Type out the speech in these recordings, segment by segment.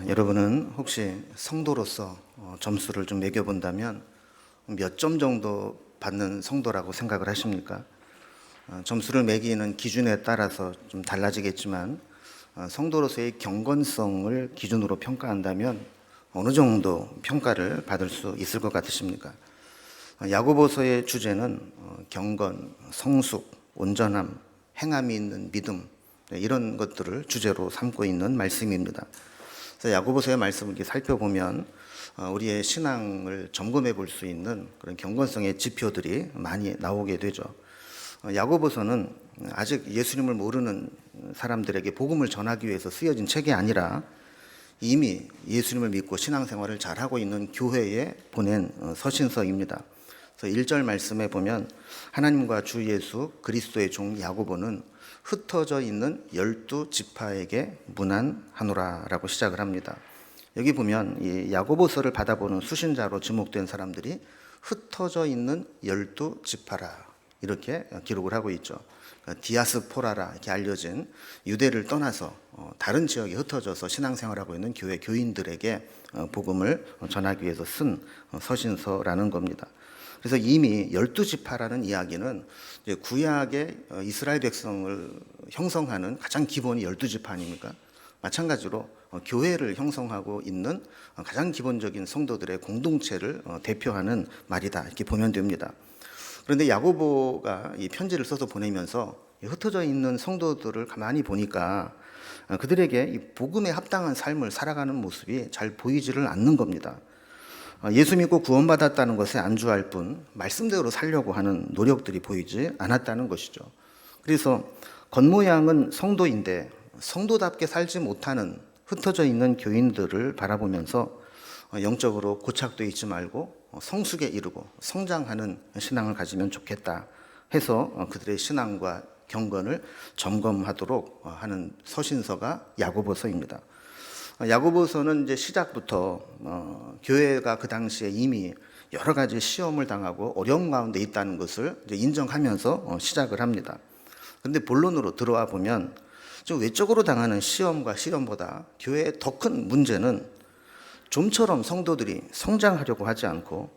여러분은 혹시 성도로서 점수를 좀 매겨본다면 몇 점 정도 받는 성도라고 생각을 하십니까? 점수를 매기는 기준에 따라서 좀 달라지겠지만 성도로서의 경건성을 기준으로 평가한다면 어느 정도 평가를 받을 수 있을 것 같으십니까? 야고보서의 주제는 경건, 성숙, 온전함, 행함이 있는 믿음, 이런 것들을 주제로 삼고 있는 말씀입니다. 그래서 야고보서의 말씀을 이렇게 살펴보면 우리의 신앙을 점검해 볼 수 있는 그런 경건성의 지표들이 많이 나오게 되죠. 야고보서는 아직 예수님을 모르는 사람들에게 복음을 전하기 위해서 쓰여진 책이 아니라 이미 예수님을 믿고 신앙생활을 잘하고 있는 교회에 보낸 서신서입니다. 그래서 1절 말씀에 보면 하나님과 주 예수 그리스도의 종 야고보는 흩어져 있는 12지파에게 문안하노라 라고 시작을 합니다. 여기 보면 이 야고보서를 받아보는 수신자로 지목된 사람들이 흩어져 있는 12지파라 이렇게 기록을 하고 있죠. 디아스포라라 이렇게 알려진 유대를 떠나서 다른 지역에 흩어져서 신앙생활하고 있는 교회 교인들에게 복음을 전하기 위해서 쓴 서신서라는 겁니다. 그래서 이미 12지파라는 이야기는 이제 구약의 이스라엘 백성을 형성하는 가장 기본이 12지파 아닙니까? 마찬가지로 교회를 형성하고 있는 가장 기본적인 성도들의 공동체를 대표하는 말이다 이렇게 보면 됩니다. 그런데 야고보가 이 편지를 써서 보내면서 흩어져 있는 성도들을 가만히 보니까 그들에게 이 복음에 합당한 삶을 살아가는 모습이 잘 보이지를 않는 겁니다. 예수 믿고 구원받았다는 것에 안주할 뿐 말씀대로 살려고 하는 노력들이 보이지 않았다는 것이죠. 그래서 겉모양은 성도인데 성도답게 살지 못하는 흩어져 있는 교인들을 바라보면서 영적으로 고착되어 있지 말고 성숙에 이르고 성장하는 신앙을 가지면 좋겠다 해서 그들의 신앙과 경건을 점검하도록 하는 서신서가 야고보서입니다. 야고보서는 이제 시작부터 교회가 그 당시에 이미 여러 가지 시험을 당하고 어려운 가운데 있다는 것을 이제 인정하면서 시작을 합니다. 그런데 본론으로 들어와 보면 좀 외적으로 당하는 시험과 시련보다 교회의 더 큰 문제는 좀처럼 성도들이 성장하려고 하지 않고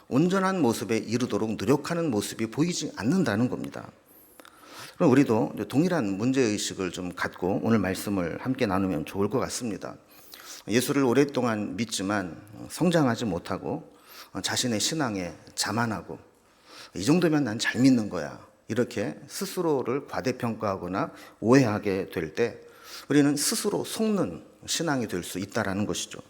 온전한 모습에 이르도록 노력하는 모습이 보이지 않는다는 겁니다. 그럼 우리도 동일한 문제의식을 좀 갖고 오늘 말씀을 함께 나누면 좋을 것 같습니다. 예수를 오랫동안 믿지만 성장하지 못하고 자신의 신앙에 자만하고 이 정도면 난 잘 믿는 거야 이렇게 스스로를 과대평가하거나 오해하게 될 때 우리는 스스로 속는 신앙이 될 수 있다는 것이죠.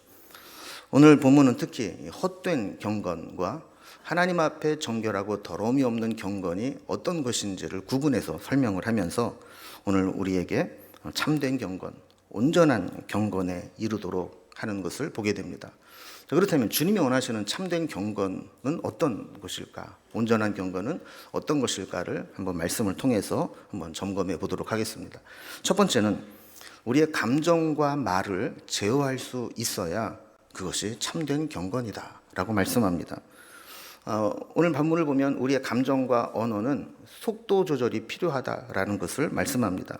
오늘 본문은 특히 헛된 경건과 하나님 앞에 정결하고 더러움이 없는 경건이 어떤 것인지를 구분해서 설명을 하면서 오늘 우리에게 참된 경건, 온전한 경건에 이르도록 하는 것을 보게 됩니다. 자, 그렇다면 주님이 원하시는 참된 경건은 어떤 것일까? 온전한 경건은 어떤 것일까를 한번 말씀을 통해서 한번 점검해 보도록 하겠습니다. 첫 번째는 우리의 감정과 말을 제어할 수 있어야 그것이 참된 경건이다 라고 말씀합니다. 오늘 본문을 보면 우리의 감정과 언어는 속도 조절이 필요하다라는 것을 말씀합니다.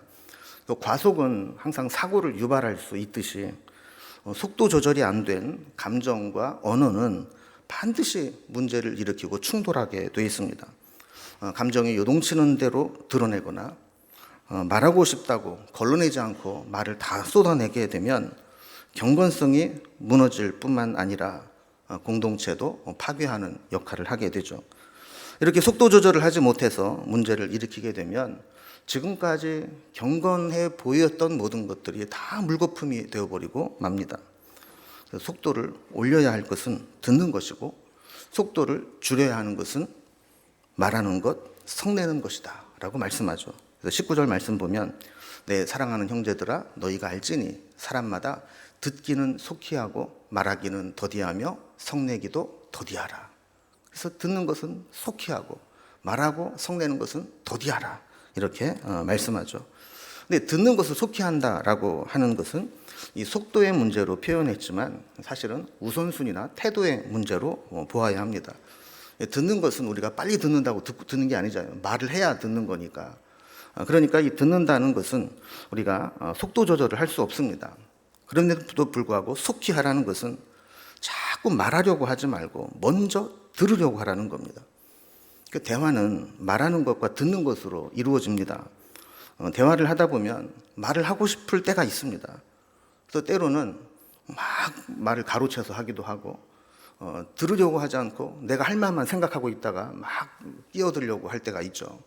과속은 항상 사고를 유발할 수 있듯이 속도 조절이 안 된 감정과 언어는 반드시 문제를 일으키고 충돌하게 되어 있습니다. 감정이 요동치는 대로 드러내거나 말하고 싶다고 걸러내지 않고 말을 다 쏟아내게 되면 경건성이 무너질 뿐만 아니라 공동체도 파괴하는 역할을 하게 되죠. 이렇게 속도 조절을 하지 못해서 문제를 일으키게 되면 지금까지 경건해 보였던 모든 것들이 다 물거품이 되어버리고 맙니다. 속도를 올려야 할 것은 듣는 것이고 속도를 줄여야 하는 것은 말하는 것, 성내는 것이다 라고 말씀하죠. 그래서 19절 말씀 보면 내 사랑하는 형제들아 너희가 알지니 사람마다 듣기는 속히 하고 말하기는 더디하며 성내기도 더디하라. 그래서 듣는 것은 속히 하고 말하고 성내는 것은 더디하라 이렇게 말씀하죠. 근데 듣는 것을 속히 한다라고 하는 것은 이 속도의 문제로 표현했지만 사실은 우선순위나 태도의 문제로 보아야 합니다. 듣는 것은 우리가 빨리 듣는다고 듣는 게 아니잖아요. 말을 해야 듣는 거니까. 그러니까 이 듣는다는 것은 우리가 속도 조절을 할 수 없습니다. 그런데도 불구하고 속히 하라는 것은 자꾸 말하려고 하지 말고 먼저 들으려고 하라는 겁니다. 그 대화는 말하는 것과 듣는 것으로 이루어집니다. 대화를 하다 보면 말을 하고 싶을 때가 있습니다. 그래서 때로는 막 말을 가로채서 하기도 하고, 들으려고 하지 않고 내가 할 말만 생각하고 있다가 막 끼어들려고 할 때가 있죠.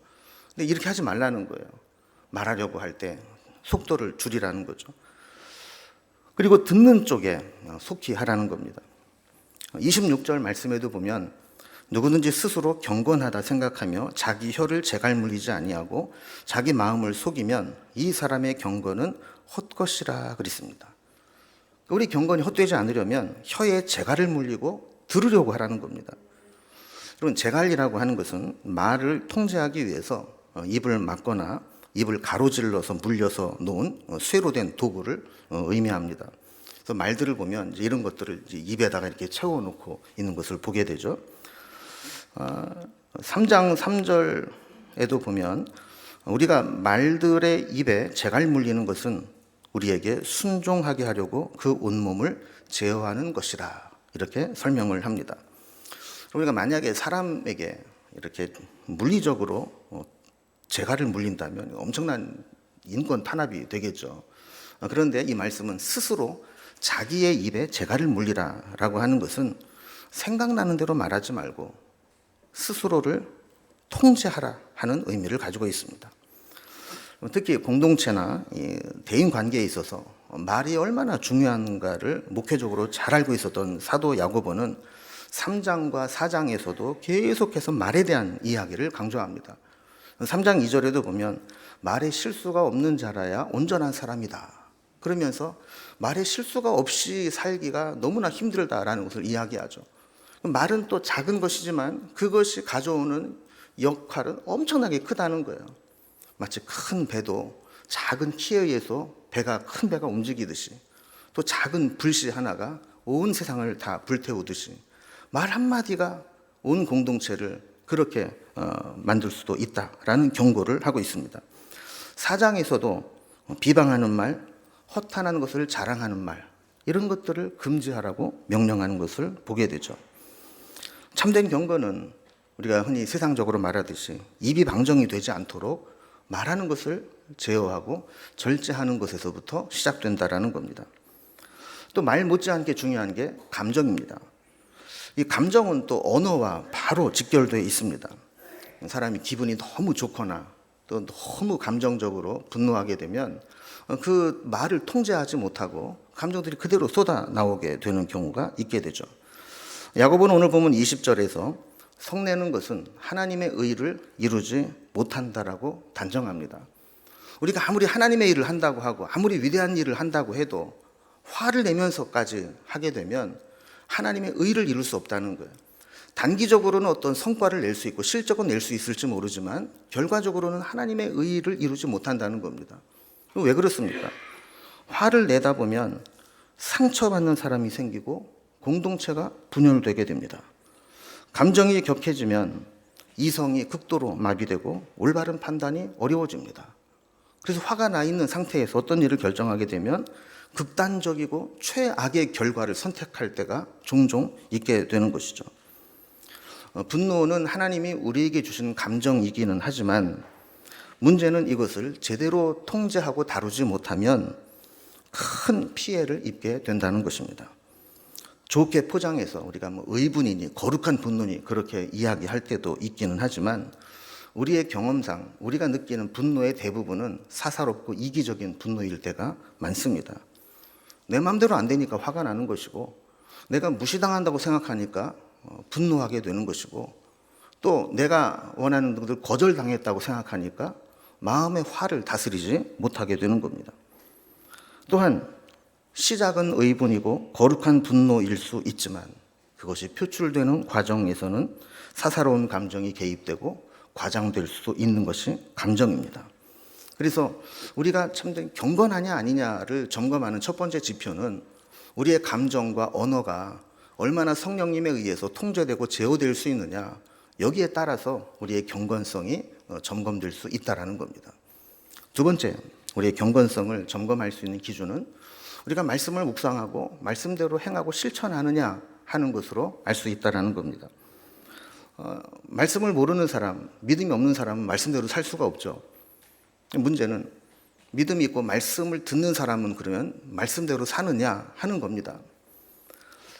근데 이렇게 하지 말라는 거예요. 말하려고 할 때 속도를 줄이라는 거죠. 그리고 듣는 쪽에 속히 하라는 겁니다. 26절 말씀에도 보면 누구든지 스스로 경건하다 생각하며 자기 혀를 재갈 물리지 아니하고 자기 마음을 속이면 이 사람의 경건은 헛것이라 그랬습니다. 우리 경건이 헛되지 않으려면 혀에 재갈을 물리고 들으려고 하라는 겁니다. 여러분, 재갈이라고 하는 것은 말을 통제하기 위해서 입을 막거나 입을 가로질러서 물려서 놓은 쇠로 된 도구를 의미합니다. 그래서 말들을 보면 이제 이런 것들을 이제 입에다가 이렇게 채워놓고 있는 것을 보게 되죠. 3장 3절에도 보면 우리가 말들의 입에 재갈 물리는 것은 우리에게 순종하게 하려고 그 온몸을 제어하는 것이라, 이렇게 설명을 합니다. 우리가 만약에 사람에게 이렇게 물리적으로 재갈을 물린다면 엄청난 인권 탄압이 되겠죠. 그런데 이 말씀은 스스로 자기의 입에 재갈을 물리라라고 하는 것은 생각나는 대로 말하지 말고 스스로를 통제하라 하는 의미를 가지고 있습니다. 특히 공동체나 대인 관계에 있어서 말이 얼마나 중요한가를 목회적으로 잘 알고 있었던 사도 야고보는 3장과 4장에서도 계속해서 말에 대한 이야기를 강조합니다. 3장 2절에도 보면 말에 실수가 없는 자라야 온전한 사람이다. 그러면서 말에 실수가 없이 살기가 너무나 힘들다라는 것을 이야기하죠. 말은 또 작은 것이지만 그것이 가져오는 역할은 엄청나게 크다는 거예요. 마치 큰 배도 작은 키에 의해서 큰 배가 움직이듯이, 또 작은 불씨 하나가 온 세상을 다 불태우듯이 말 한마디가 온 공동체를 그렇게 만들 수도 있다라는 경고를 하고 있습니다. 4장에서도 비방하는 말, 허탄한 것을 자랑하는 말, 이런 것들을 금지하라고 명령하는 것을 보게 되죠. 참된 경건은 우리가 흔히 세상적으로 말하듯이 입이 방정이 되지 않도록 말하는 것을 제어하고 절제하는 것에서부터 시작된다라는 겁니다. 또 말 못지않게 중요한 게 감정입니다. 이 감정은 또 언어와 바로 직결되어 있습니다. 사람이 기분이 너무 좋거나 또 너무 감정적으로 분노하게 되면 그 말을 통제하지 못하고 감정들이 그대로 쏟아 나오게 되는 경우가 있게 되죠. 야고보는 오늘 보면 20절에서 성내는 것은 하나님의 의를 이루지 못한다라고 단정합니다. 우리가 아무리 하나님의 일을 한다고 하고 아무리 위대한 일을 한다고 해도 화를 내면서까지 하게 되면 하나님의 의를 이룰 수 없다는 거예요. 단기적으로는 어떤 성과를 낼 수 있고 실적은 낼 수 있을지 모르지만 결과적으로는 하나님의 의를 이루지 못한다는 겁니다. 왜 그렇습니까? 화를 내다 보면 상처받는 사람이 생기고 공동체가 분열되게 됩니다. 감정이 격해지면 이성이 극도로 마비되고 올바른 판단이 어려워집니다. 그래서 화가 나 있는 상태에서 어떤 일을 결정하게 되면 극단적이고 최악의 결과를 선택할 때가 종종 있게 되는 것이죠. 분노는 하나님이 우리에게 주신 감정이기는 하지만 문제는 이것을 제대로 통제하고 다루지 못하면 큰 피해를 입게 된다는 것입니다. 좋게 포장해서 우리가 의분이니 거룩한 분노니 그렇게 이야기할 때도 있기는 하지만 우리의 경험상 우리가 느끼는 분노의 대부분은 사사롭고 이기적인 분노일 때가 많습니다. 내 마음대로 안 되니까 화가 나는 것이고 내가 무시당한다고 생각하니까 분노하게 되는 것이고 또 내가 원하는 것을 거절당했다고 생각하니까 마음의 화를 다스리지 못하게 되는 겁니다. 또한 시작은 의분이고 거룩한 분노일 수 있지만 그것이 표출되는 과정에서는 사사로운 감정이 개입되고 과장될 수 있는 것이 감정입니다. 그래서 우리가 참된 경건하냐 아니냐를 점검하는 첫 번째 지표는 우리의 감정과 언어가 얼마나 성령님에 의해서 통제되고 제어될 수 있느냐, 여기에 따라서 우리의 경건성이 점검될 수 있다는 겁니다. 두 번째, 우리의 경건성을 점검할 수 있는 기준은 우리가 말씀을 묵상하고 말씀대로 행하고 실천하느냐 하는 것으로 알 수 있다는 겁니다. 말씀을 모르는 사람, 믿음이 없는 사람은 말씀대로 살 수가 없죠. 문제는 믿음이 있고 말씀을 듣는 사람은 그러면 말씀대로 사느냐 하는 겁니다.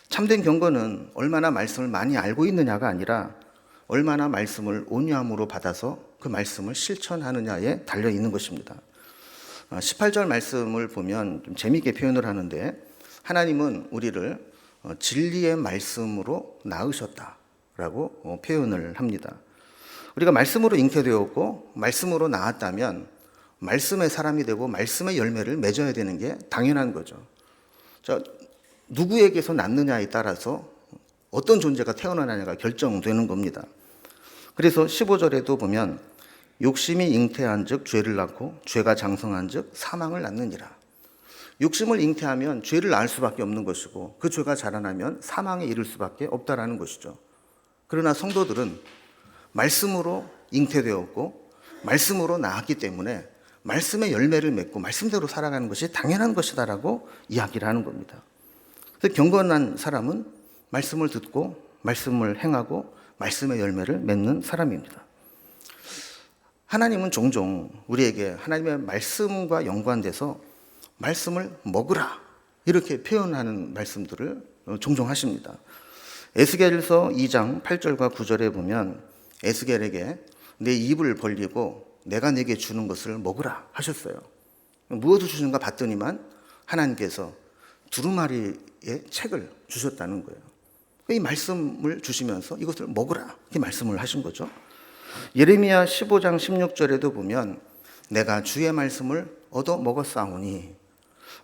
참된 경건은 얼마나 말씀을 많이 알고 있느냐가 아니라 얼마나 말씀을 온유함으로 받아서 그 말씀을 실천하느냐에 달려 있는 것입니다. 18절 말씀을 보면 좀 재미있게 표현을 하는데, 하나님은 우리를 진리의 말씀으로 낳으셨다라고 표현을 합니다. 우리가 말씀으로 잉태되었고 말씀으로 낳았다면 말씀의 사람이 되고 말씀의 열매를 맺어야 되는 게 당연한 거죠. 자, 누구에게서 낳느냐에 따라서 어떤 존재가 태어나느냐가 결정되는 겁니다. 그래서 15절에도 보면 욕심이 잉태한 즉 죄를 낳고 죄가 장성한 즉 사망을 낳느니라. 욕심을 잉태하면 죄를 낳을 수밖에 없는 것이고 그 죄가 자라나면 사망에 이를 수밖에 없다라는 것이죠. 그러나 성도들은 말씀으로 잉태되었고 말씀으로 낳았기 때문에 말씀의 열매를 맺고 말씀대로 살아가는 것이 당연한 것이다라고 이야기를 하는 겁니다. 그래서 경건한 사람은 말씀을 듣고 말씀을 행하고 말씀의 열매를 맺는 사람입니다. 하나님은 종종 우리에게 하나님의 말씀과 연관돼서 말씀을 먹으라 이렇게 표현하는 말씀들을 종종 하십니다. 에스겔서 2장 8절과 9절에 보면 에스겔에게 내 입을 벌리고 내가 내게 주는 것을 먹으라 하셨어요. 무엇을 주시는가 봤더니만 하나님께서 두루마리의 책을 주셨다는 거예요. 이 말씀을 주시면서 이것을 먹으라 이렇게 말씀을 하신 거죠. 예레미야 15장 16절에도 보면 내가 주의 말씀을 얻어 먹었사오니,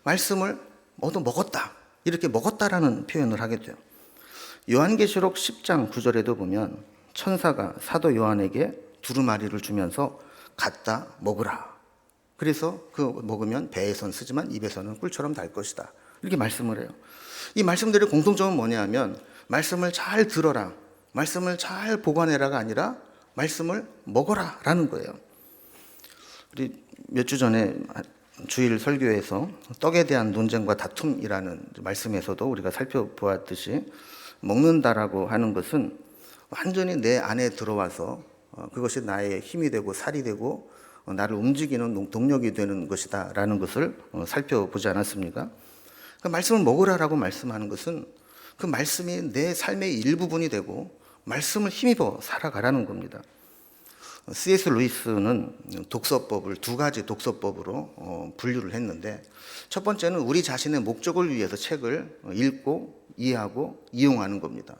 말씀을 얻어 먹었다 이렇게 먹었다라는 표현을 하게 돼요. 요한계시록 10장 9절에도 보면 천사가 사도 요한에게 두루마리를 주면서 갖다 먹으라. 그래서 그 먹으면 배에선 쓰지만 입에서는 꿀처럼 달 것이다. 이렇게 말씀을 해요. 이 말씀들의 공통점은 뭐냐면 말씀을 잘 들어라, 말씀을 잘 보관해라가 아니라 말씀을 먹어라 라는 거예요. 우리 몇 주 전에 주일 설교에서 떡에 대한 논쟁과 다툼이라는 말씀에서도 우리가 살펴보았듯이 먹는다라고 하는 것은 완전히 내 안에 들어와서 그것이 나의 힘이 되고 살이 되고 나를 움직이는 동력이 되는 것이다 라는 것을 살펴보지 않았습니까? 그 말씀을 먹으라라고 말씀하는 것은 그 말씀이 내 삶의 일부분이 되고 말씀을 힘입어 살아가라는 겁니다. C.S. 루이스는 독서법을 두 가지 독서법으로 분류를 했는데, 첫 번째는 우리 자신의 목적을 위해서 책을 읽고 이해하고 이용하는 겁니다.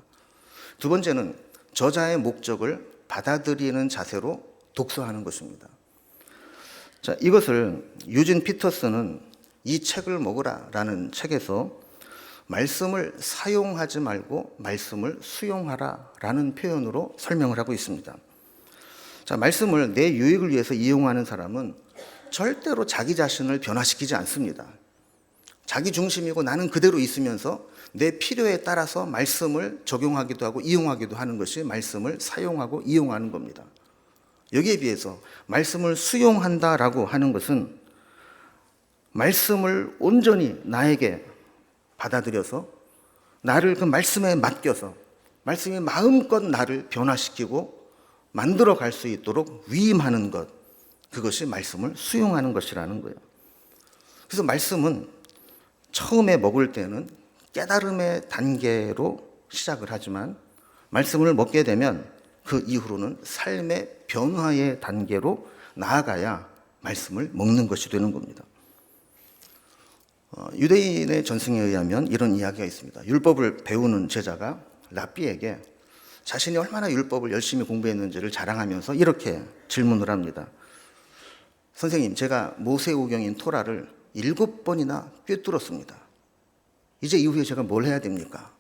두 번째는 저자의 목적을 받아들이는 자세로 독서하는 것입니다. 자, 이것을 유진 피터슨은 이 책을 먹으라라는 책에서 말씀을 사용하지 말고 말씀을 수용하라라는 표현으로 설명을 하고 있습니다. 자, 말씀을 내 유익을 위해서 이용하는 사람은 절대로 자기 자신을 변화시키지 않습니다. 자기 중심이고 나는 그대로 있으면서 내 필요에 따라서 말씀을 적용하기도 하고 이용하기도 하는 것이 말씀을 사용하고 이용하는 겁니다. 여기에 비해서 말씀을 수용한다라고 하는 것은 말씀을 온전히 나에게 받아들여서 나를 그 말씀에 맡겨서 말씀이 마음껏 나를 변화시키고 만들어 갈 수 있도록 위임하는 것, 그것이 말씀을 수용하는 것이라는 거예요. 그래서 말씀은 처음에 먹을 때는 깨달음의 단계로 시작을 하지만 말씀을 먹게 되면 그 이후로는 삶의 변화의 단계로 나아가야 말씀을 먹는 것이 되는 겁니다. 유대인의 전승에 의하면 이런 이야기가 있습니다. 율법을 배우는 제자가 랍비에게 자신이 얼마나 율법을 열심히 공부했는지를 자랑하면서 이렇게 질문을 합니다. 선생님, 제가 모세오경인 토라를 7번이나 꿰뚫었습니다. 이제 이후에 제가 뭘 해야 됩니까?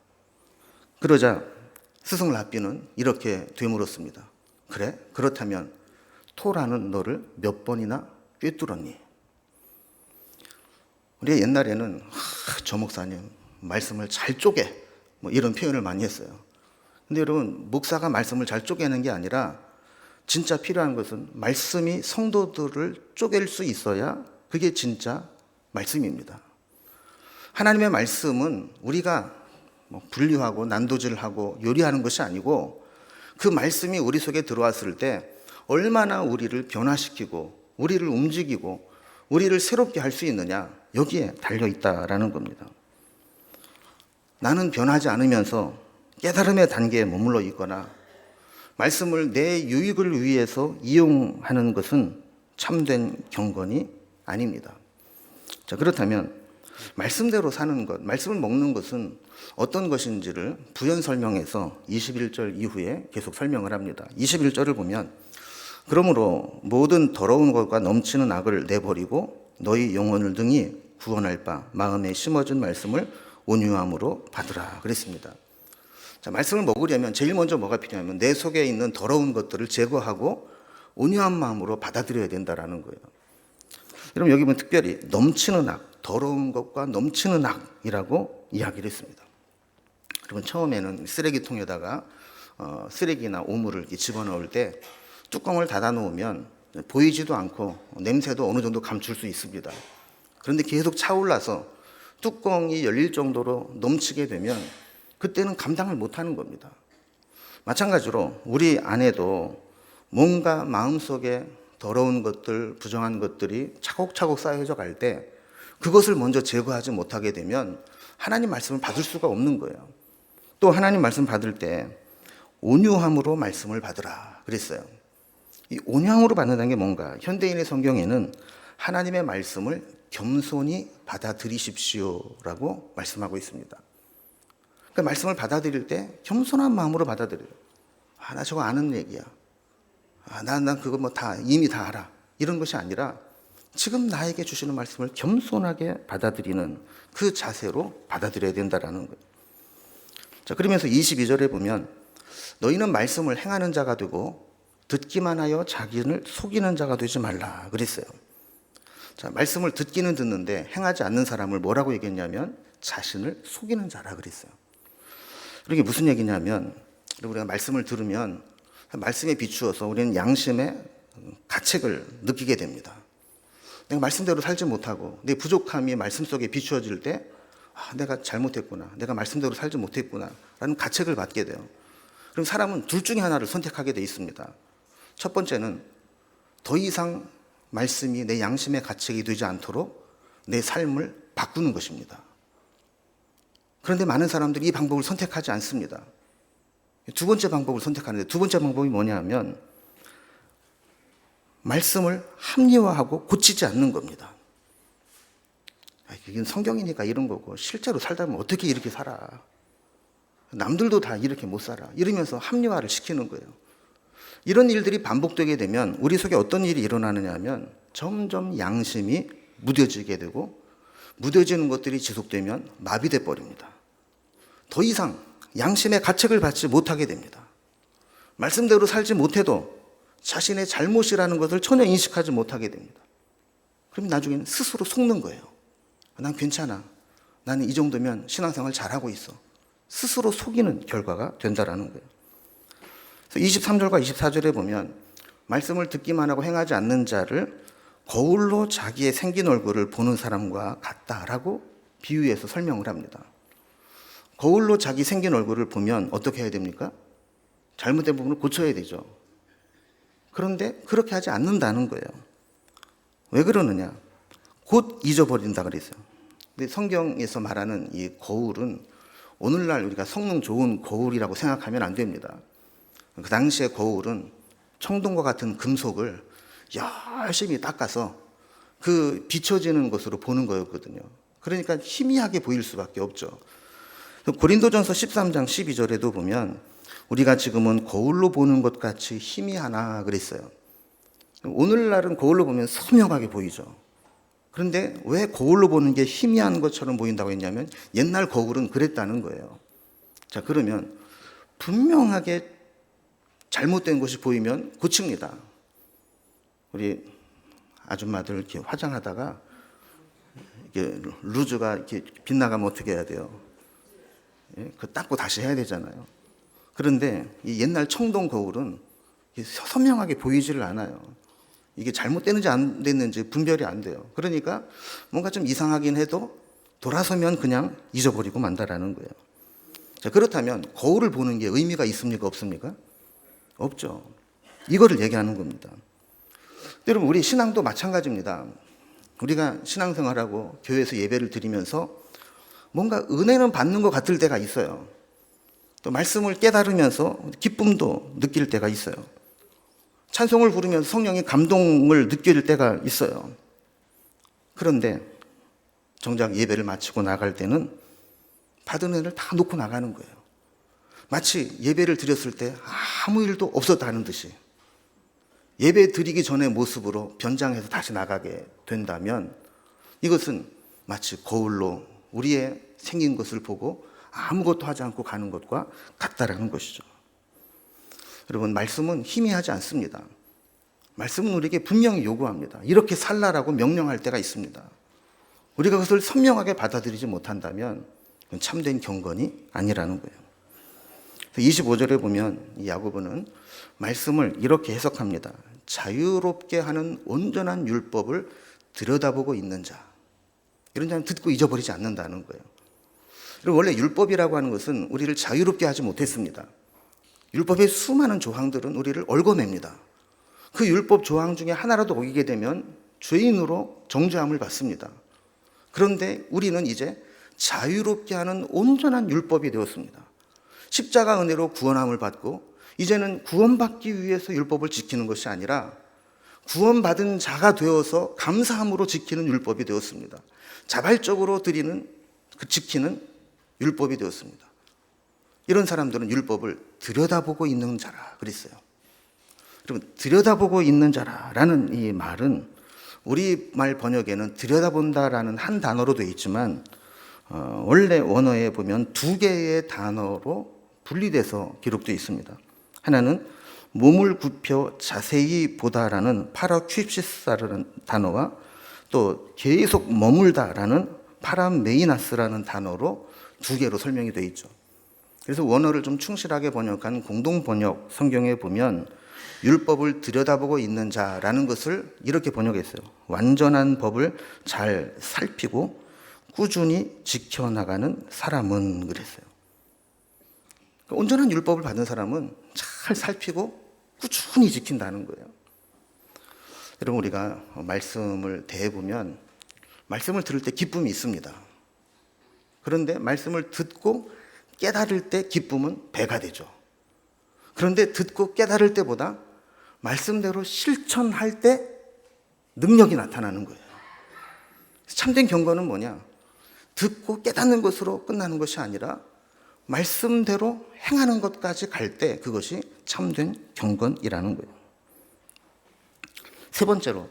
그러자 스승 랍비는 이렇게 되물었습니다. 그래? 그렇다면 토라는 너를 몇 번이나 꿰뚫었니? 우리가 옛날에는 저 목사님 말씀을 잘 쪼개 뭐 이런 표현을 많이 했어요. 근데 여러분, 목사가 말씀을 잘 쪼개는 게 아니라 진짜 필요한 것은 말씀이 성도들을 쪼갤 수 있어야 그게 진짜 말씀입니다. 하나님의 말씀은 우리가 분류하고 난도질하고 요리하는 것이 아니고 그 말씀이 우리 속에 들어왔을 때 얼마나 우리를 변화시키고 우리를 움직이고 우리를 새롭게 할 수 있느냐, 여기에 달려있다라는 겁니다. 나는 변하지 않으면서 깨달음의 단계에 머물러 있거나 말씀을 내 유익을 위해서 이용하는 것은 참된 경건이 아닙니다. 자, 그렇다면 말씀대로 사는 것, 말씀을 먹는 것은 어떤 것인지를 부연 설명해서 21절 이후에 계속 설명을 합니다. 21절을 보면 그러므로 모든 더러운 것과 넘치는 악을 내버리고 너희 영혼을 등이 구원할 바 마음에 심어진 말씀을 온유함으로 받으라 그랬습니다. 자, 말씀을 먹으려면 제일 먼저 뭐가 필요하면 내 속에 있는 더러운 것들을 제거하고 온유한 마음으로 받아들여야 된다라는 거예요. 여러분 여기 보면 특별히 넘치는 악, 더러운 것과 넘치는 악이라고 이야기를 했습니다. 여러분 처음에는 쓰레기통에다가 쓰레기나 오물을 이렇게 집어넣을 때 뚜껑을 닫아 놓으면 보이지도 않고 냄새도 어느 정도 감출 수 있습니다. 그런데 계속 차올라서 뚜껑이 열릴 정도로 넘치게 되면 그때는 감당을 못하는 겁니다. 마찬가지로 우리 안에도 뭔가 마음속에 더러운 것들, 부정한 것들이 차곡차곡 쌓여져 갈 때 그것을 먼저 제거하지 못하게 되면 하나님 말씀을 받을 수가 없는 거예요. 또 하나님 말씀 받을 때 온유함으로 말씀을 받으라 그랬어요. 이 온유함으로 받는다는 게 뭔가? 현대인의 성경에는 하나님의 말씀을 겸손히 받아들이십시오라고 말씀하고 있습니다. 그러니까 말씀을 받아들일 때 겸손한 마음으로 받아들여요. 나 저거 아는 얘기야. 난 그거 이미 다 알아. 이런 것이 아니라 지금 나에게 주시는 말씀을 겸손하게 받아들이는 그 자세로 받아들여야 된다라는 거예요. 자, 그러면서 22절에 보면 너희는 말씀을 행하는 자가 되고 듣기만 하여 자기를 속이는 자가 되지 말라 그랬어요. 자, 말씀을 듣기는 듣는데 행하지 않는 사람을 뭐라고 얘기했냐면 자신을 속이는 자라 그랬어요. 이게 무슨 얘기냐면 우리가 말씀을 들으면 말씀에 비추어서 우리는 양심의 가책을 느끼게 됩니다. 내가 말씀대로 살지 못하고 내 부족함이 말씀 속에 비추어질 때 내가 잘못했구나, 내가 말씀대로 살지 못했구나 라는 가책을 받게 돼요. 그럼 사람은 둘 중에 하나를 선택하게 돼 있습니다. 첫 번째는 더 이상 말씀이 내 양심의 가책이 되지 않도록 내 삶을 바꾸는 것입니다. 그런데 많은 사람들이 이 방법을 선택하지 않습니다. 두 번째 방법을 선택하는데 두 번째 방법이 뭐냐 하면 말씀을 합리화하고 고치지 않는 겁니다. 이건 성경이니까 이런 거고 실제로 살다 보면 어떻게 이렇게 살아? 남들도 다 이렇게 못 살아. 이러면서 합리화를 시키는 거예요. 이런 일들이 반복되게 되면 우리 속에 어떤 일이 일어나느냐 하면 점점 양심이 무뎌지게 되고 무뎌지는 것들이 지속되면 마비돼 버립니다. 더 이상 양심의 가책을 받지 못하게 됩니다. 말씀대로 살지 못해도 자신의 잘못이라는 것을 전혀 인식하지 못하게 됩니다. 그럼 나중에는 스스로 속는 거예요. 난 괜찮아. 나는 이 정도면 신앙생활 잘하고 있어. 스스로 속이는 결과가 된다라는 거예요. 그래서 23절과 24절에 보면 말씀을 듣기만 하고 행하지 않는 자를 거울로 자기의 생긴 얼굴을 보는 사람과 같다라고 비유해서 설명을 합니다. 거울로 자기 생긴 얼굴을 보면 어떻게 해야 됩니까? 잘못된 부분을 고쳐야 되죠. 그런데 그렇게 하지 않는다는 거예요. 왜 그러느냐? 곧 잊어버린다 그랬어요. 근데 성경에서 말하는 이 거울은 오늘날 우리가 성능 좋은 거울이라고 생각하면 안 됩니다. 그 당시의 거울은 청동과 같은 금속을 열심히 닦아서 그 비춰지는 것으로 보는 거였거든요. 그러니까 희미하게 보일 수밖에 없죠. 고린도전서 13장 12절에도 보면 우리가 지금은 거울로 보는 것 같이 희미하나 그랬어요. 오늘날은 거울로 보면 선명하게 보이죠. 그런데 왜 거울로 보는 게 희미한 것처럼 보인다고 했냐면 옛날 거울은 그랬다는 거예요. 자, 그러면 분명하게 잘못된 것이 보이면 고칩니다. 우리 아줌마들 이렇게 화장하다가 이게 루즈가 이렇게 빗나가면 어떻게 해야 돼요? 그 닦고 다시 해야 되잖아요. 그런데 이 옛날 청동 거울은 선명하게 보이지를 않아요. 이게 잘못됐는지 안 됐는지 분별이 안 돼요. 그러니까 뭔가 좀 이상하긴 해도 돌아서면 그냥 잊어버리고 만다라는 거예요. 자, 그렇다면 거울을 보는 게 의미가 있습니까? 없습니까? 없죠. 이거를 얘기하는 겁니다. 여러분, 우리 신앙도 마찬가지입니다. 우리가 신앙생활하고 교회에서 예배를 드리면서 뭔가 은혜는 받는 것 같을 때가 있어요. 또 말씀을 깨달으면서 기쁨도 느낄 때가 있어요. 찬송을 부르면서 성령의 감동을 느낄 때가 있어요. 그런데 정작 예배를 마치고 나갈 때는 받은 은혜를 다 놓고 나가는 거예요. 마치 예배를 드렸을 때 아무 일도 없었다는 듯이 예배 드리기 전의 모습으로 변장해서 다시 나가게 된다면 이것은 마치 거울로 우리의 생긴 것을 보고 아무것도 하지 않고 가는 것과 같다라는 것이죠. 여러분, 말씀은 희미하지 않습니다. 말씀은 우리에게 분명히 요구합니다. 이렇게 살라라고 명령할 때가 있습니다. 우리가 그것을 선명하게 받아들이지 못한다면 그건 참된 경건이 아니라는 거예요. 25절에 보면 이 야고보는 말씀을 이렇게 해석합니다. 자유롭게 하는 온전한 율법을 들여다보고 있는 자. 이런 자는 듣고 잊어버리지 않는다는 거예요. 그리고 원래 율법이라고 하는 것은 우리를 자유롭게 하지 못했습니다. 율법의 수많은 조항들은 우리를 얽어냅니다. 그 율법 조항 중에 하나라도 어기게 되면 죄인으로 정죄함을 받습니다. 그런데 우리는 이제 자유롭게 하는 온전한 율법이 되었습니다. 십자가 은혜로 구원함을 받고 이제는 구원받기 위해서 율법을 지키는 것이 아니라 구원받은 자가 되어서 감사함으로 지키는 율법이 되었습니다. 자발적으로 지키는 율법이 되었습니다. 이런 사람들은 율법을 들여다보고 있는 자라 그랬어요. 여러분, 들여다보고 있는 자라라는 이 말은 우리말 번역에는 들여다본다라는 한 단어로 되어 있지만 원래 원어에 보면 두 개의 단어로 분리돼서 기록되어 있습니다. 하나는 몸을 굽혀 자세히 보다라는 파라퀴시스라는 단어와 또 계속 머물다라는 파라메이나스라는 단어로 두 개로 설명이 되어 있죠. 그래서 원어를 좀 충실하게 번역한 공동번역 성경에 보면 율법을 들여다보고 있는 자라는 것을 이렇게 번역했어요. 완전한 법을 잘 살피고 꾸준히 지켜나가는 사람은 그랬어요. 온전한 율법을 받은 사람은 잘 살피고 꾸준히 지킨다는 거예요. 여러분, 우리가 말씀을 대해보면 말씀을 들을 때 기쁨이 있습니다. 그런데 말씀을 듣고 깨달을 때 기쁨은 배가 되죠. 그런데 듣고 깨달을 때보다 말씀대로 실천할 때 능력이 나타나는 거예요. 참된 경건은 뭐냐? 듣고 깨닫는 것으로 끝나는 것이 아니라 말씀대로 행하는 것까지 갈 때 그것이 참된 경건이라는 거예요. 세 번째로,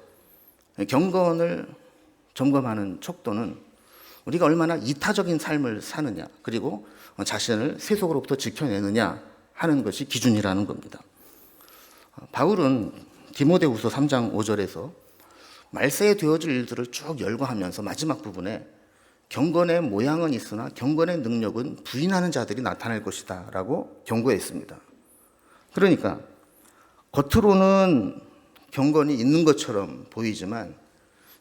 경건을 점검하는 척도는 우리가 얼마나 이타적인 삶을 사느냐, 그리고 자신을 세속으로부터 지켜내느냐 하는 것이 기준이라는 겁니다. 바울은 디모데후서 3장 5절에서 말세에 되어질 일들을 쭉 열거하면서 마지막 부분에 경건의 모양은 있으나 경건의 능력은 부인하는 자들이 나타날 것이다 라고 경고했습니다. 그러니까 겉으로는 경건이 있는 것처럼 보이지만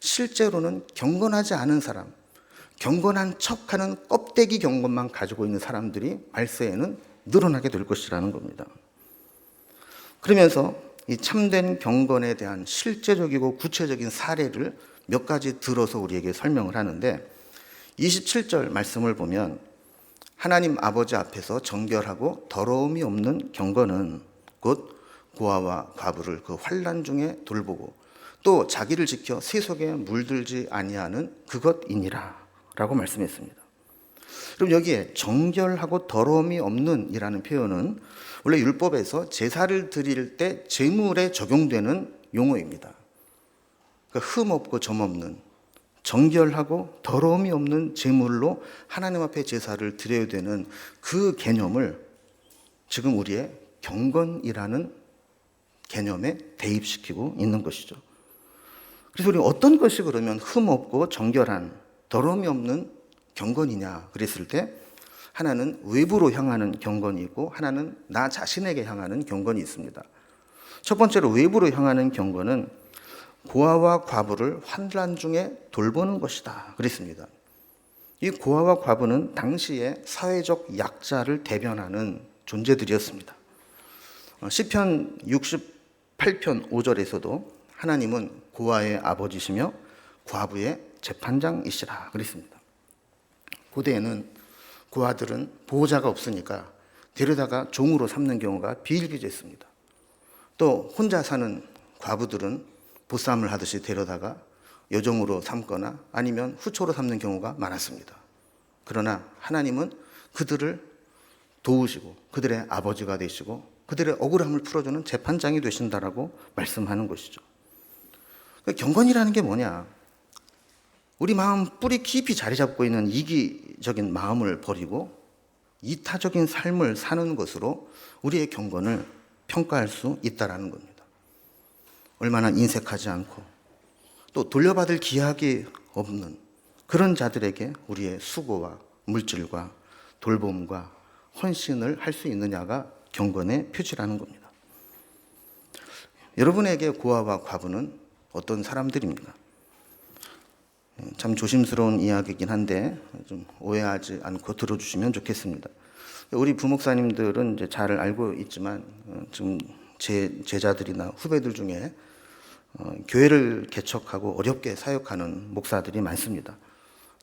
실제로는 경건하지 않은 사람, 경건한 척하는 껍데기 경건만 가지고 있는 사람들이 말세에는 늘어나게 될 것이라는 겁니다. 그러면서 이 참된 경건에 대한 실제적이고 구체적인 사례를 몇 가지 들어서 우리에게 설명을 하는데 27절 말씀을 보면 하나님 아버지 앞에서 정결하고 더러움이 없는 경건은 곧 고아와 과부를 그 환난 중에 돌보고 또 자기를 지켜 세속에 물들지 아니하는 그것이니라 라고 말씀했습니다. 그럼 여기에 정결하고 더러움이 없는 이라는 표현은 원래 율법에서 제사를 드릴 때 제물에 적용되는 용어입니다. 그러니까 흠 없고 점 없는 정결하고 더러움이 없는 제물로 하나님 앞에 제사를 드려야 되는 그 개념을 지금 우리의 경건이라는 개념에 대입시키고 있는 것이죠. 그래서 우리 어떤 것이 그러면 흠 없고 정결한 더러움이 없는 경건이냐 그랬을 때 하나는 외부로 향하는 경건이 있고 하나는 나 자신에게 향하는 경건이 있습니다. 첫 번째로 외부로 향하는 경건은 고아와 과부를 환난 중에 돌보는 것이다 그랬습니다. 이 고아와 과부는 당시의 사회적 약자를 대변하는 존재들이었습니다. 시편 68편 5절에서도 하나님은 고아의 아버지시며 과부의 재판장이시라 그랬습니다. 고대에는 고아들은 보호자가 없으니까 데려다가 종으로 삼는 경우가 비일비재했습니다. 또 혼자 사는 과부들은 보쌈을 하듯이 데려다가 여종으로 삼거나 아니면 후초로 삼는 경우가 많았습니다. 그러나 하나님은 그들을 도우시고 그들의 아버지가 되시고 그들의 억울함을 풀어주는 재판장이 되신다라고 말씀하는 것이죠. 경건이라는 게 뭐냐? 우리 마음 뿌리 깊이 자리 잡고 있는 이기적인 마음을 버리고 이타적인 삶을 사는 것으로 우리의 경건을 평가할 수 있다라는 겁니다. 얼마나 인색하지 않고 또 돌려받을 기약이 없는 그런 자들에게 우리의 수고와 물질과 돌봄과 헌신을 할 수 있느냐가 경건의 표지라는 겁니다. 여러분에게 고아와 과부는 어떤 사람들입니까? 참 조심스러운 이야기이긴 한데 좀 오해하지 않고 들어주시면 좋겠습니다. 우리 부목사님들은 이제 잘 알고 있지만 지금 제 제자들이나 후배들 중에 교회를 개척하고 어렵게 사역하는 목사들이 많습니다.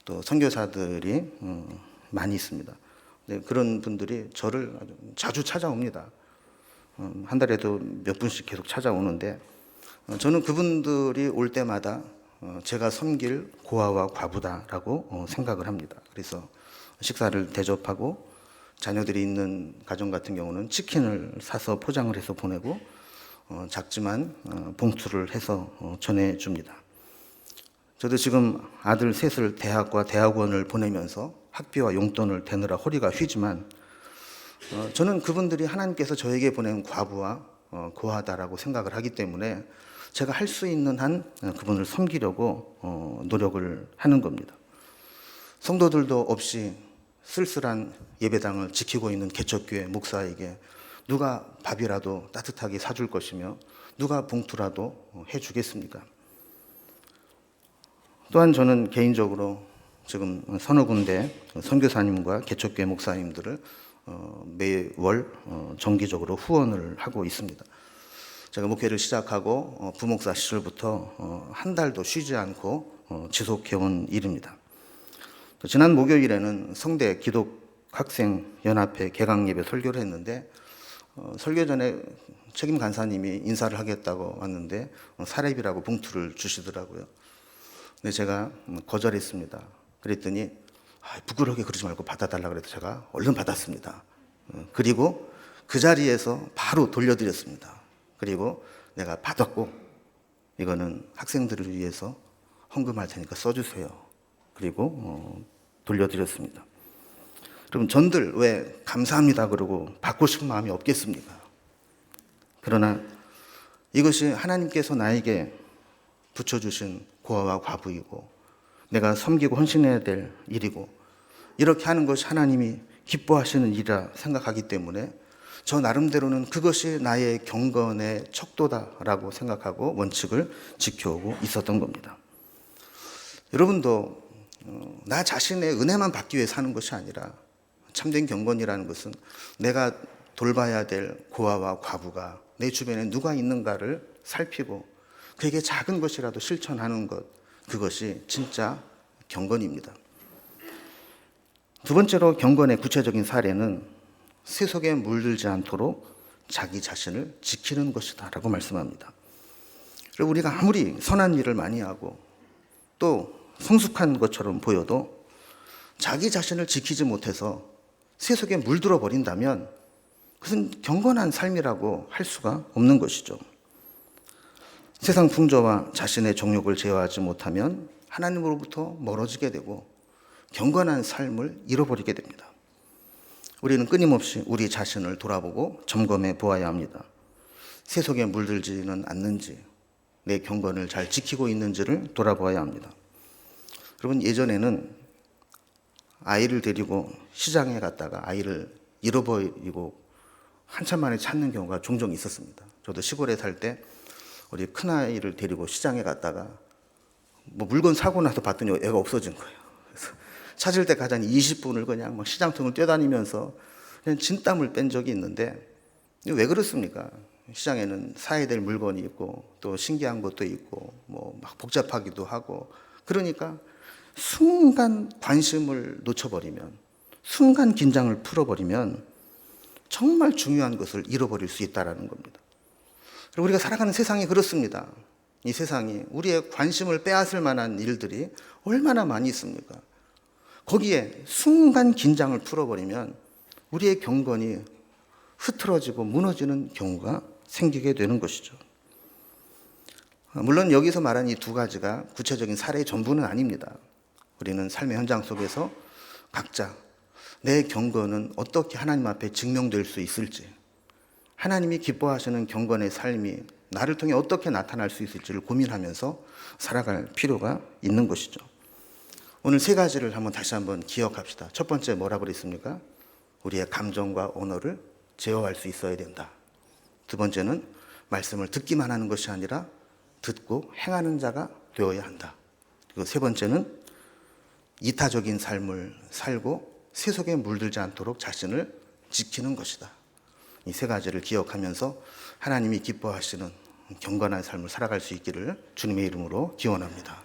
또 선교사들이 많이 있습니다. 네, 그런 분들이 저를 아주 자주 찾아옵니다. 한 달에도 몇 분씩 계속 찾아오는데 저는 그분들이 올 때마다 제가 섬길 고아와 과부다라고 생각을 합니다. 그래서 식사를 대접하고 자녀들이 있는 가정 같은 경우는 치킨을 사서 포장을 해서 보내고 작지만 봉투를 해서 전해줍니다. 저도 지금 아들 셋을 대학과 대학원을 보내면서 학비와 용돈을 대느라 허리가 휘지만 저는 그분들이 하나님께서 저에게 보낸 과부와 고아다라고 생각을 하기 때문에 제가 할 수 있는 한 그분을 섬기려고 노력을 하는 겁니다. 성도들도 없이 쓸쓸한 예배당을 지키고 있는 개척교회 목사에게 누가 밥이라도 따뜻하게 사줄 것이며 누가 봉투라도 해주겠습니까? 또한 저는 개인적으로 지금 서너 군데 선교사님과 개척교회 목사님들을 매월 정기적으로 후원을 하고 있습니다. 제가 목회를 시작하고 부목사 시절부터 한 달도 쉬지 않고 지속해온 일입니다. 지난 목요일에는 성대 기독학생연합회 개강예배 설교를 했는데 설교 전에 책임 간사님이 인사를 하겠다고 왔는데 사례비라고 봉투를 주시더라고요. 근데 제가 거절했습니다. 그랬더니 부끄럽게 그러지 말고 받아달라고 그래서 제가 얼른 받았습니다. 그리고 그 자리에서 바로 돌려드렸습니다. 그리고 내가 받았고 이거는 학생들을 위해서 헌금할 테니까 써주세요. 그리고 돌려드렸습니다. 그럼 전들 왜 감사합니다 그러고 받고 싶은 마음이 없겠습니까? 그러나 이것이 하나님께서 나에게 붙여주신 고아와 과부이고 내가 섬기고 헌신해야 될 일이고 이렇게 하는 것이 하나님이 기뻐하시는 일이라 생각하기 때문에 저 나름대로는 그것이 나의 경건의 척도다라고 생각하고 원칙을 지켜오고 있었던 겁니다. 여러분도 나 자신의 은혜만 받기 위해 사는 것이 아니라 참된 경건이라는 것은 내가 돌봐야 될 고아와 과부가 내 주변에 누가 있는가를 살피고 그에게 작은 것이라도 실천하는 것, 그것이 진짜 경건입니다. 두 번째로 경건의 구체적인 사례는 세속에 물들지 않도록 자기 자신을 지키는 것이다 라고 말씀합니다. 그리고 우리가 아무리 선한 일을 많이 하고 또 성숙한 것처럼 보여도 자기 자신을 지키지 못해서 세속에 물들어 버린다면 그것은 경건한 삶이라고 할 수가 없는 것이죠. 세상 풍조와 자신의 정욕을 제어하지 못하면 하나님으로부터 멀어지게 되고 경건한 삶을 잃어버리게 됩니다. 우리는 끊임없이 우리 자신을 돌아보고 점검해 보아야 합니다. 세속에 물들지는 않는지, 내 경건을 잘 지키고 있는지를 돌아보아야 합니다. 여러분, 예전에는 아이를 데리고 시장에 갔다가 아이를 잃어버리고 한참 만에 찾는 경우가 종종 있었습니다. 저도 시골에 살 때 우리 큰아이를 데리고 시장에 갔다가 물건 사고 나서 봤더니 애가 없어진 거예요. 그래서 찾을 때까지 한 20분을 그냥 막 시장통을 뛰어다니면서 그냥 진땀을 뺀 적이 있는데, 왜 그렇습니까? 시장에는 사야 될 물건이 있고 또 신기한 것도 있고 뭐 막 복잡하기도 하고, 그러니까 순간 관심을 놓쳐버리면, 순간 긴장을 풀어버리면 정말 중요한 것을 잃어버릴 수 있다는 겁니다. 그리고 우리가 살아가는 세상이 그렇습니다. 이 세상이 우리의 관심을 빼앗을 만한 일들이 얼마나 많이 있습니까? 거기에 순간 긴장을 풀어버리면 우리의 경건이 흐트러지고 무너지는 경우가 생기게 되는 것이죠. 물론 여기서 말한 이 두 가지가 구체적인 사례의 전부는 아닙니다. 우리는 삶의 현장 속에서 각자 내 경건은 어떻게 하나님 앞에 증명될 수 있을지, 하나님이 기뻐하시는 경건의 삶이 나를 통해 어떻게 나타날 수 있을지를 고민하면서 살아갈 필요가 있는 것이죠. 오늘 세 가지를 다시 한번 기억합시다. 첫 번째 뭐라고 그랬습니까? 우리의 감정과 언어를 제어할 수 있어야 된다. 두 번째는 말씀을 듣기만 하는 것이 아니라 듣고 행하는 자가 되어야 한다. 그리고 세 번째는 이타적인 삶을 살고 세속에 물들지 않도록 자신을 지키는 것이다. 이 세 가지를 기억하면서 하나님이 기뻐하시는 경건한 삶을 살아갈 수 있기를 주님의 이름으로 기원합니다.